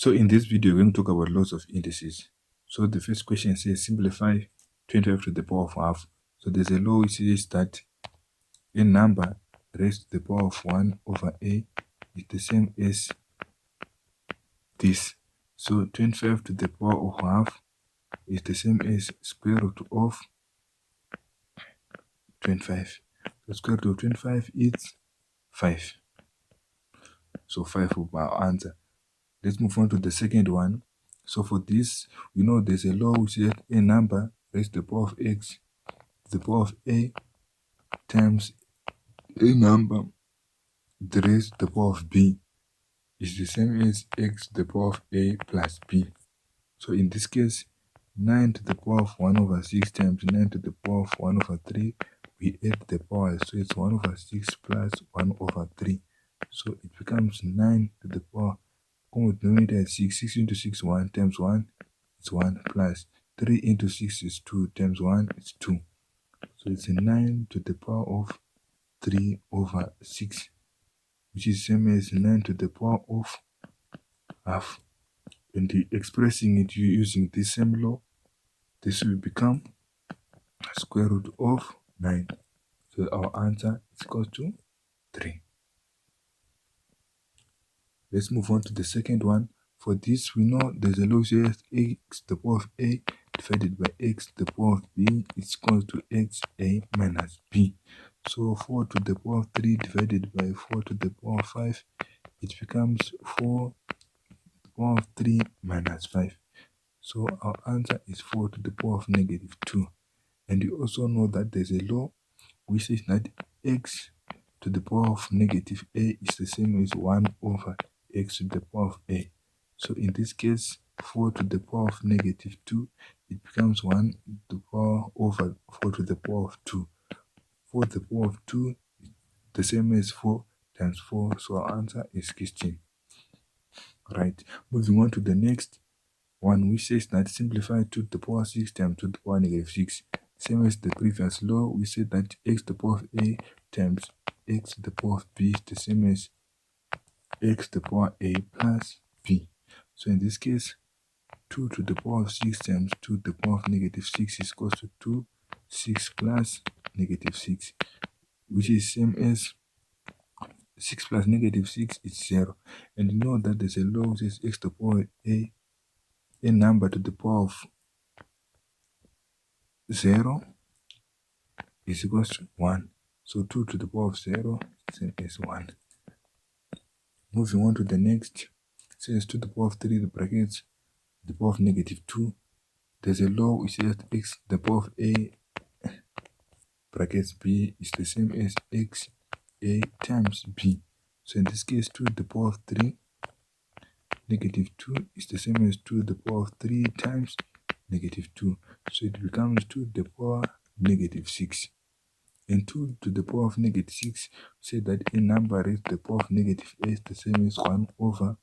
So in this video, we're going to talk about lots of indices. So the first question says simplify 25 to the power of half. So there's a law which says that a number raised to the power of 1 over a is the same as this. So 25 to the power of half is the same as square root of 25. The square root of 25 is 5. So 5 will be our answer. Let's move on to the second one. So for this, we know there's a law which says a number raised to the power of x to the power of a times a number raised to the power of b is the same as x to the power of a plus b. So in this case, 9 to the power of 1 over 6 times 9 to the power of 1 over 3, we add the power, so it's 1 over 6 plus 1 over 3. So it becomes 9 to the power, denominator is 6, 6 into 6, 1 times 1 is 1 plus 3 into 6 is 2 times 1 is 2. So it's 9 to the power of 3 over 6, which is same as 9 to the power of half. And expressing it using this same law, this will become square root of 9. So our answer is equal to 3. Let's move on to the second one. For this, we know there's a law which says x to the power of a divided by x to the power of b is equal to xa minus b. So 4 to the power of 3 divided by 4 to the power of 5, it becomes 4 to the power of 3 minus 5. So our answer is 4 to the power of negative 2. And you also know that there's a law which says that x to the power of negative a is the same as 1 over x to the power of a. So in this case, 4 to the power of negative 2, it becomes 1 to the power over 4 to the power of 2. 4 to the power of 2 is the same as 4 times 4, so our answer is 16. Right, moving on to the next one, which says that simplify 2 to the power 6 times 2 to the power negative 6. Same as the previous law, we said that x to the power of a times x to the power of b is the same as x to the power a plus b. So in this case, 2 to the power of 6 times 2 to the power of negative 6 is equal to 2, 6 plus negative 6, which is same as 6 plus negative 6 is 0. And you know that there's a law which says x to the power of a number to the power of 0 is equal to 1. So 2 to the power of 0 is same as 1. Moving on to the next, says 2 to the power of 3 the brackets the power of negative 2. There's a law which says x to the power of a brackets b is the same as x a times b. So in this case, 2 to the power of 3 negative 2 is the same as 2 to the power of 3 times negative 2. So it becomes 2 to the power negative 6. And 2 to the power of negative 6 say that a number raised to the power of negative a is the same as 1 over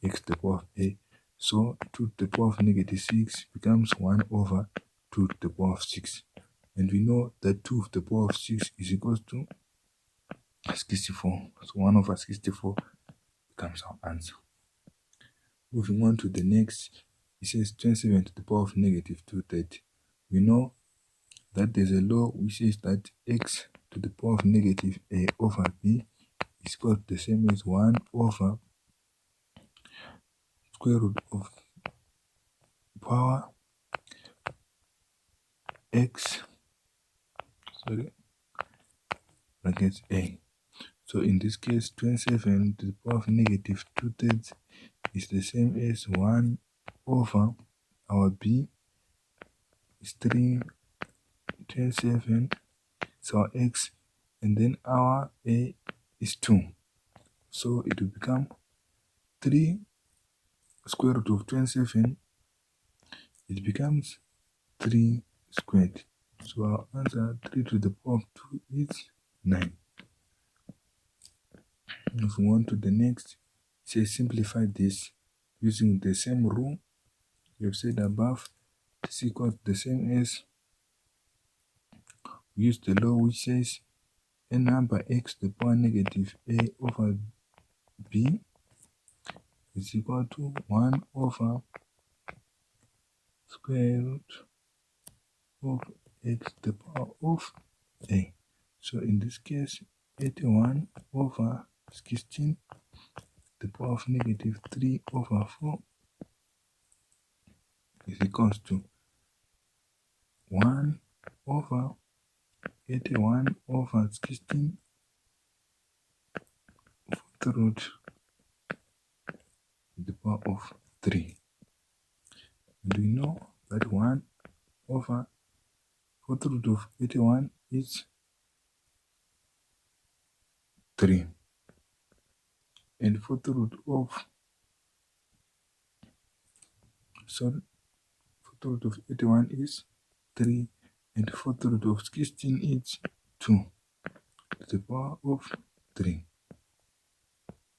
x to the power of a. So 2 to the power of negative 6 becomes 1 over 2 to the power of 6. And we know that 2 to the power of 6 is equal to 64. So 1 over 64 becomes our answer. Moving on to the next, it says 27 to the power of negative 230. We know that there's a law which says that x to the power of negative a over b is equal to the same as 1 over square root of power x brackets a. So in this case, 27 to the power of negative 2/3 is the same as 1 over our b is 327, so our x, and then our a is 2. So it will become 3 square root of 27, it becomes 3 squared. So our answer, 3 to the power of 2 is 9. If we want to the next, say simplify this using the same rule we have said above. This is equal to the same as, we use the law which says a number x to the power negative a over b is equal to 1 over square root of x to the power of a. So in this case, 81 over 16 to the power of negative 3 over 4 is equals to 1 over 81 over 16 fourth root to the power of 3. And we know that 1 over fourth root of 81 is 3. And fourth root of, sorry, fourth root of 81 is 3. And fourth root of 16 is 2 to the power of 3.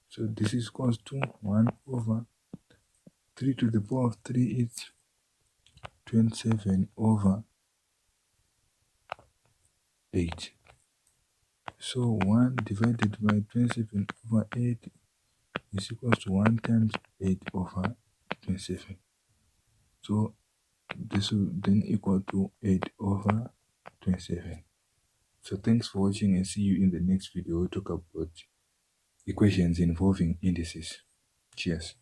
So this is equals to 1 over 3 to the power of 3 is 27 over 8. So 1 divided by 27 over 8 is equals to 1 times 8 over 27. So this will then equal to 8 over 27. So thanks for watching, and see you in the next video. We'll talk about equations involving indices. Cheers.